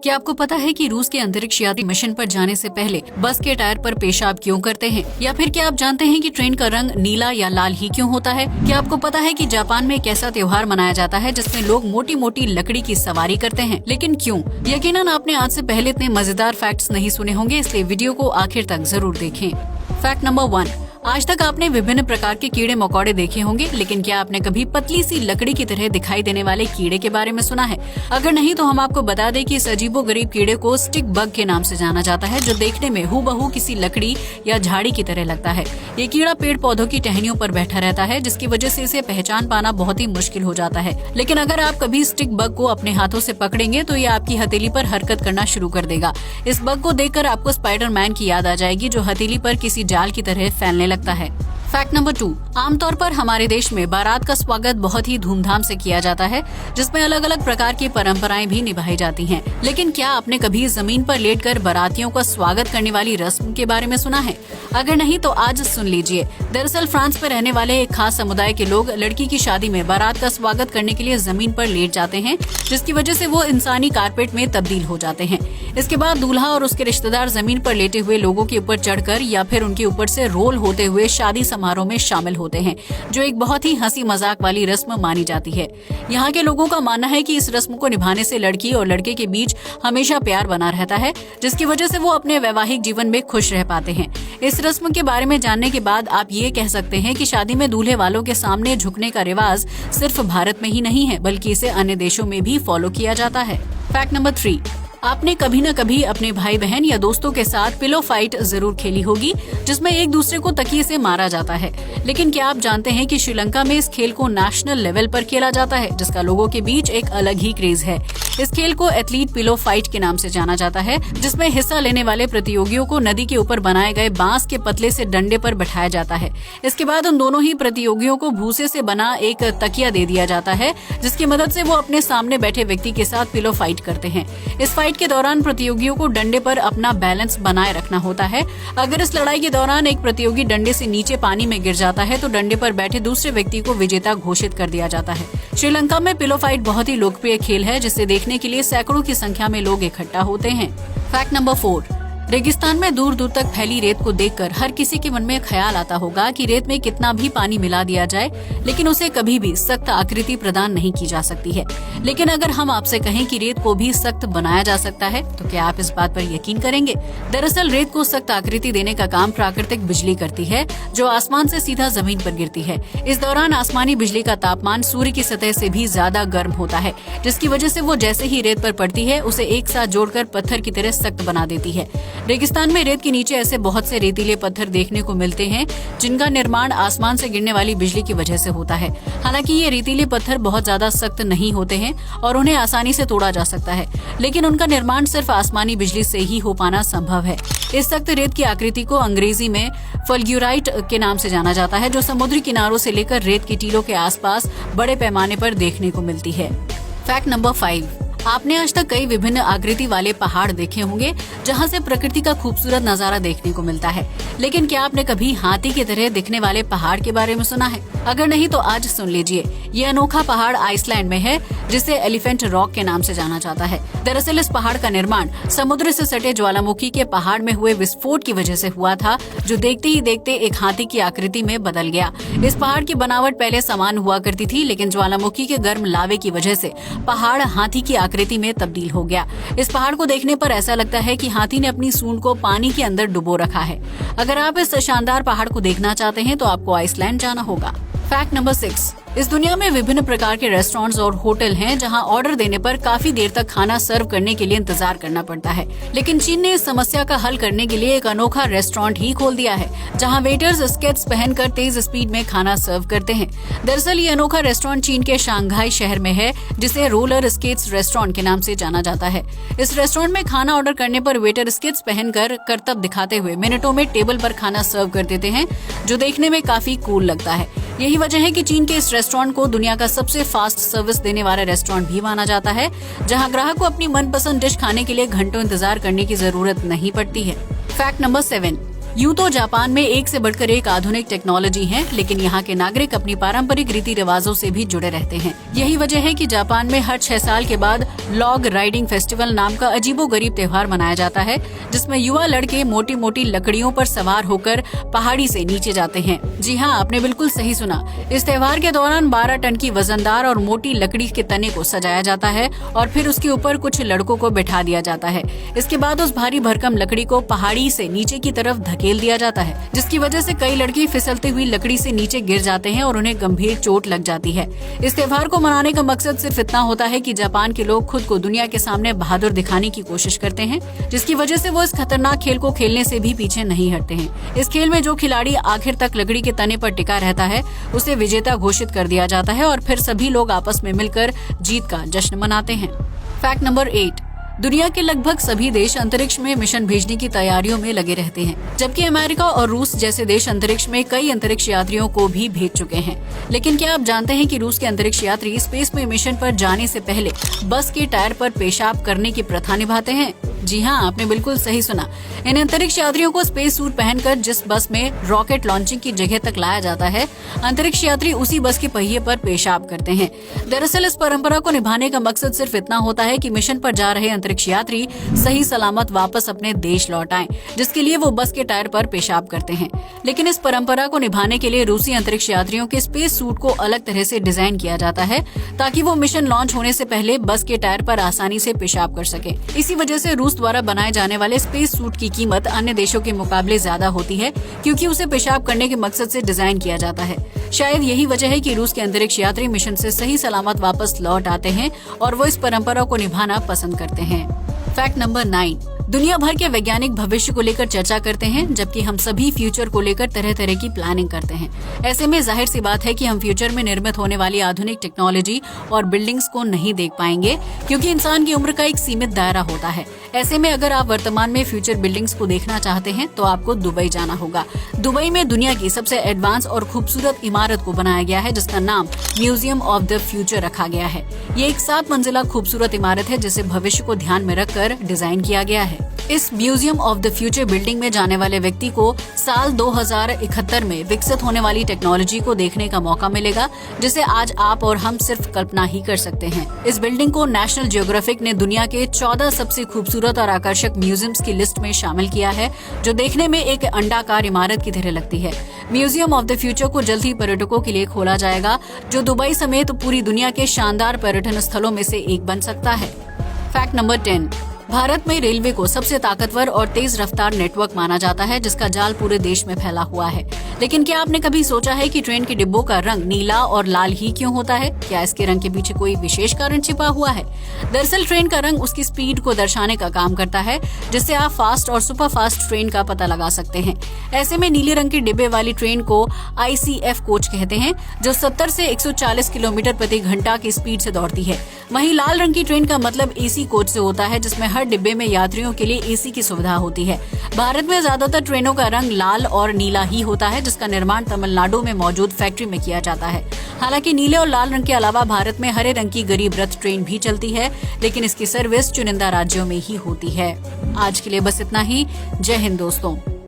क्या आपको पता है कि रूस के अंतरिक्ष यात्री मिशन पर जाने से पहले बस के टायर पर पेशाब क्यों करते हैं? या फिर क्या आप जानते हैं कि ट्रेन का रंग नीला या लाल ही क्यों होता है? क्या आपको पता है कि जापान में एक ऐसा त्योहार मनाया जाता है जिसमें लोग मोटी मोटी लकड़ी की सवारी करते हैं? लेकिन क्यों? यकीनन आपने आज से पहले इतने मजेदार फैक्ट्स नहीं सुने होंगे, इसलिए वीडियो को आखिर तक जरूर देखें। Fact number 1। आज तक आपने विभिन्न प्रकार के कीड़े मकोड़े देखे होंगे, लेकिन क्या आपने कभी पतली सी लकड़ी की तरह दिखाई देने वाले कीड़े के बारे में सुना है? अगर नहीं तो हम आपको बता दें कि इस अजीबोगरीब कीड़े को स्टिक बग के नाम से जाना जाता है, जो देखने में हूबहू किसी लकड़ी या झाड़ी की तरह लगता है। ये कीड़ा पेड़ पौधों की टहनियों पर बैठा रहता है, जिसकी वजह से इसे पहचान पाना बहुत ही मुश्किल हो जाता है। लेकिन अगर आप कभी स्टिक बग को अपने हाथों से पकड़ेंगे तो ये आपकी हथेली पर हरकत करना शुरू कर देगा। इस बग को देखकर आपको स्पाइडरमैन की याद आ जाएगी, जो हथेली पर किसी जाल की तरह फैलने लगता है। Fact number 2। आमतौर पर हमारे देश में बारात का स्वागत बहुत ही धूमधाम से किया जाता है, जिसमें अलग अलग प्रकार की परंपराएं भी निभाई जाती हैं। लेकिन क्या आपने कभी जमीन पर लेटकर बारातियों का स्वागत करने वाली रस्म के बारे में सुना है? अगर नहीं तो आज सुन लीजिए। दरअसल फ्रांस में रहने वाले एक खास समुदाय के लोग लड़की की शादी में बारात का स्वागत करने के लिए जमीन पर लेट जाते हैं, जिसकी वजह से वो इंसानी कारपेट में तब्दील हो जाते हैं। इसके बाद दूल्हा और उसके रिश्तेदार जमीन पर लेटे हुए लोगों के ऊपर चढ़कर या फिर उनके ऊपर से रोल होते हुए शादी समारोह में शामिल होते हैं, जो एक बहुत ही हंसी मजाक वाली रस्म मानी जाती है। यहाँ के लोगों का मानना है कि इस रस्म को निभाने से लड़की और लड़के के बीच हमेशा प्यार बना रहता है, जिसकी वजह से वो अपने वैवाहिक जीवन में खुश रह पाते हैं। इस रस्म के बारे में जानने के बाद आप ये कह सकते हैं कि शादी में दूल्हे वालों के सामने झुकने का रिवाज सिर्फ भारत में ही नहीं है, बल्कि इसे अन्य देशों में भी फॉलो किया जाता है। Fact number 3। आपने कभी न कभी अपने भाई बहन या दोस्तों के साथ पिलो फाइट जरूर खेली होगी, जिसमें एक दूसरे को तकिए से मारा जाता है। लेकिन क्या आप जानते हैं कि श्रीलंका में इस खेल को नेशनल लेवल पर खेला जाता है, जिसका लोगों के बीच एक अलग ही क्रेज है। इस खेल को एथलीट पिलो फाइट के नाम से जाना जाता है, जिसमें हिस्सा लेने वाले प्रतियोगियों को नदी के ऊपर बनाए गए बांस के पतले से डंडे पर बैठाया जाता है। इसके बाद उन दोनों ही प्रतियोगियों को भूसे से बना एक तकिया दे दिया जाता है, जिसकी मदद से वो अपने सामने बैठे व्यक्ति के साथ पिलो फाइट करते हैं। इस फाइट के दौरान प्रतियोगियों को डंडे पर अपना बैलेंस बनाए रखना होता है। अगर इस लड़ाई के दौरान एक प्रतियोगी डंडे से नीचे पानी में गिर जाता है तो डंडे पर बैठे दूसरे व्यक्ति को विजेता घोषित कर दिया जाता है। श्रीलंका में पिलो फाइट बहुत ही लोकप्रिय खेल है, जिसे देखने के लिए सैकड़ों की संख्या में लोग इकट्ठा होते हैं। Fact number 4। रेगिस्तान में दूर दूर तक फैली रेत को देखकर हर किसी के मन में ख्याल आता होगा कि रेत में कितना भी पानी मिला दिया जाए, लेकिन उसे कभी भी सख्त आकृति प्रदान नहीं की जा सकती है। लेकिन अगर हम आपसे कहें कि रेत को भी सख्त बनाया जा सकता है, तो क्या आप इस बात पर यकीन करेंगे? दरअसल रेत को सख्त आकृति देने का काम प्राकृतिक बिजली करती है, जो आसमान से सीधा जमीन पर गिरती है। इस दौरान आसमानी बिजली का तापमान सूर्य की सतह से भी ज्यादा गर्म होता है, जिसकी वजह से वो जैसे ही रेत पर पड़ती है उसे एक साथ जोड़कर पत्थर की तरह सख्त बना देती है। रेगिस्तान में रेत के नीचे ऐसे बहुत से रेतीले पत्थर देखने को मिलते हैं, जिनका निर्माण आसमान से गिरने वाली बिजली की वजह से होता है। हालांकि ये रेतीले पत्थर बहुत ज्यादा सख्त नहीं होते हैं और उन्हें आसानी से तोड़ा जा सकता है, लेकिन उनका निर्माण सिर्फ आसमानी बिजली से ही हो पाना संभव है। इस सख्त रेत की आकृति को अंग्रेजी में फल्ग्यूराइट के नाम से जाना जाता है, जो समुद्री किनारों से लेकर रेत की टीलों के आसपास बड़े पैमाने पर देखने को मिलती है। Fact number 5। आपने आज तक कई विभिन्न आकृति वाले पहाड़ देखे होंगे, जहां से प्रकृति का खूबसूरत नजारा देखने को मिलता है। लेकिन क्या आपने कभी हाथी की तरह दिखने वाले पहाड़ के बारे में सुना है? अगर नहीं तो आज सुन लीजिए। ये अनोखा पहाड़ आइसलैंड में है, जिसे एलिफेंट रॉक के नाम से जाना जाता है। दरअसल इस पहाड़ का निर्माण समुद्र से सटे ज्वालामुखी के पहाड़ में हुए विस्फोट की वजह से हुआ था, जो देखते ही देखते एक हाथी की आकृति में बदल गया। इस पहाड़ की बनावट पहले समान हुआ करती थी, लेकिन ज्वालामुखी के गर्म लावे की वजह से पहाड़ हाथी की आकृति में तब्दील हो गया। इस पहाड़ को देखने पर ऐसा लगता है कि हाथी ने अपनी सूंड को पानी के अंदर डुबो रखा है। अगर आप इस शानदार पहाड़ को देखना चाहते हैं तो आपको आइसलैंड जाना होगा। Fact number 6। इस दुनिया में विभिन्न प्रकार के रेस्टोरेंट्स और होटल हैं, जहां ऑर्डर देने पर काफी देर तक खाना सर्व करने के लिए इंतजार करना पड़ता है। लेकिन चीन ने इस समस्या का हल करने के लिए एक अनोखा रेस्टोरेंट ही खोल दिया है, जहां वेटर्स स्केट्स पहनकर तेज स्पीड में खाना सर्व करते हैं। दरअसल ये अनोखा रेस्टोरेंट चीन के शंघाई शहर में है, जिसे रोलर स्केट्स रेस्टोरेंट के नाम से जाना जाता है। इस रेस्टोरेंट में खाना ऑर्डर करने पर वेटर स्केट्स पहनकर करतब दिखाते हुए मिनटों में टेबल पर खाना सर्व कर देते हैं, जो देखने में काफी कूल लगता है। यही वजह है कि चीन के इस रेस्टोरेंट को दुनिया का सबसे फास्ट सर्विस देने वाला रेस्टोरेंट भी माना जाता है, जहां ग्राहक को अपनी मनपसंद डिश खाने के लिए घंटों इंतजार करने की जरूरत नहीं पड़ती है। Fact number 7। यूं तो जापान में एक से बढ़कर एक आधुनिक टेक्नोलॉजी है, लेकिन यहाँ के नागरिक अपनी पारंपरिक रीति रिवाजों से भी जुड़े रहते हैं। यही वजह है कि जापान में हर 6 साल के बाद लॉग राइडिंग फेस्टिवल नाम का अजीबोगरीब त्योहार मनाया जाता है, जिसमें युवा लड़के मोटी मोटी लकड़ियों पर सवार होकर पहाड़ी से नीचे जाते हैं। जी हाँ, आपने बिल्कुल सही सुना। इस त्योहार के दौरान 12 टन की वजनदार और मोटी लकड़ी के तने को सजाया जाता है और फिर उसके ऊपर कुछ लड़कों को बैठा दिया जाता है। इसके बाद उस भारी भरकम लकड़ी को पहाड़ी से नीचे की तरफ धकेल दिया जाता है, जिसकी वजह से कई लड़के फिसलती हुई लकड़ी से नीचे गिर जाते हैं और उन्हें गंभीर चोट लग जाती है। इस त्योहार को मनाने का मकसद सिर्फ इतना होता है कि जापान के लोग खुद को दुनिया के सामने बहादुर दिखाने की कोशिश करते हैं, जिसकी वजह से वो इस खतरनाक खेल को खेलने से भी पीछे नहीं हटते हैं। इस खेल में जो खिलाड़ी आखिर तक लकड़ी के तने पर टिका रहता है, उसे विजेता घोषित कर दिया जाता है और फिर सभी लोग आपस में मिलकर जीत का जश्न मनाते हैं। Fact number 8। दुनिया के लगभग सभी देश अंतरिक्ष में मिशन भेजने की तैयारियों में लगे रहते हैं, जबकि अमेरिका और रूस जैसे देश अंतरिक्ष में कई अंतरिक्ष यात्रियों को भी भेज चुके हैं। लेकिन क्या आप जानते हैं कि रूस के अंतरिक्ष यात्री स्पेस में मिशन पर जाने से पहले बस के टायर पर पेशाब करने की प्रथा निभाते हैं? जी हाँ, आपने बिल्कुल सही सुना। इन अंतरिक्ष यात्रियों को स्पेस सूट पहनकर जिस बस में रॉकेट लॉन्चिंग की जगह तक लाया जाता है, अंतरिक्ष यात्री उसी बस के पहिए पर पेशाब करते हैं। दरअसल इस परंपरा को निभाने का मकसद सिर्फ इतना होता है कि मिशन पर जा रहे अंतरिक्ष यात्री सही सलामत वापस अपने देश लौट आएं, जिसके लिए वो बस के टायर पर पेशाब करते हैं। लेकिन इस परंपरा को निभाने के लिए रूसी अंतरिक्ष यात्रियों के स्पेस सूट को अलग तरह से डिजाइन किया जाता है, ताकि वो मिशन लॉन्च होने से पहले बस के टायर पर आसानी से पेशाब कर सके। इसी वजह से रूस द्वारा बनाए जाने वाले स्पेस सूट की कीमत अन्य देशों के मुकाबले ज्यादा होती है, क्योंकि उसे पेशाब करने के मकसद से डिजाइन किया जाता है। शायद यही वजह है कि रूस के अंतरिक्ष यात्री मिशन से सही सलामत वापस लौट आते हैं और वो इस परंपरा को निभाना पसंद करते हैं। Fact number 9। दुनिया भर के वैज्ञानिक भविष्य को लेकर चर्चा करते हैं, जबकि हम सभी फ्यूचर को लेकर तरह तरह की प्लानिंग करते हैं। ऐसे में जाहिर सी बात है कि हम फ्यूचर में निर्मित होने वाली आधुनिक टेक्नोलॉजी और बिल्डिंग्स को नहीं देख पाएंगे, क्योंकि इंसान की उम्र का एक सीमित दायरा होता है। ऐसे में अगर आप वर्तमान में फ्यूचर बिल्डिंग्स को देखना चाहते हैं तो आपको दुबई जाना होगा। दुबई में दुनिया की सबसे एडवांस और खूबसूरत इमारत को बनाया गया है, जिसका नाम म्यूजियम ऑफ द फ्यूचर रखा गया है। ये एक 7 मंजिला खूबसूरत इमारत है, जिसे भविष्य को ध्यान में रखकर डिजाइन किया गया है। इस museum of the future building में जाने वाले व्यक्ति को साल 2071 में विकसित होने वाली टेक्नोलॉजी को देखने का मौका मिलेगा, जिसे आज आप और हम सिर्फ कल्पना ही कर सकते हैं। इस बिल्डिंग को नेशनल जियोग्राफिक ने दुनिया के 14 सबसे खूबसूरत और आकर्षक म्यूजियम्स की लिस्ट में शामिल किया है, जो देखने में एक अंडाकार इमारत की तरह लगती है। म्यूजियम ऑफ द फ्यूचर को जल्द ही पर्यटकों के लिए खोला जाएगा, जो दुबई समेत पूरी दुनिया के शानदार पर्यटन स्थलों में से एक बन सकता है। Fact number 10। भारत में रेलवे को सबसे ताकतवर और तेज रफ्तार नेटवर्क माना जाता है, जिसका जाल पूरे देश में फैला हुआ है। लेकिन क्या आपने कभी सोचा है कि ट्रेन के डिब्बों का रंग नीला और लाल ही क्यों होता है? क्या इसके रंग के पीछे कोई विशेष कारण छिपा हुआ है? दरअसल ट्रेन का रंग उसकी स्पीड को दर्शाने का काम करता है, जिससे आप फास्ट और सुपर फास्ट ट्रेन का पता लगा सकते हैं। ऐसे में नीले रंग के डिब्बे वाली ट्रेन को ICF कोच कहते हैं, जो 70 से 140 किलोमीटर प्रति घंटा की स्पीड से दौड़ती है। वहीं लाल रंग की ट्रेन का मतलब AC कोच से होता है, जिसमें हर डिब्बे में यात्रियों के लिए AC की सुविधा होती है। भारत में ज्यादातर ट्रेनों का रंग लाल और नीला ही होता है, जिसका निर्माण तमिलनाडु में मौजूद फैक्ट्री में किया जाता है। हालांकि नीले और लाल रंग के अलावा भारत में हरे रंग की गरीब रथ ट्रेन भी चलती है, लेकिन इसकी सर्विस चुनिंदा राज्यों में ही होती है। आज के लिए बस इतना ही। जय हिंद दोस्तों।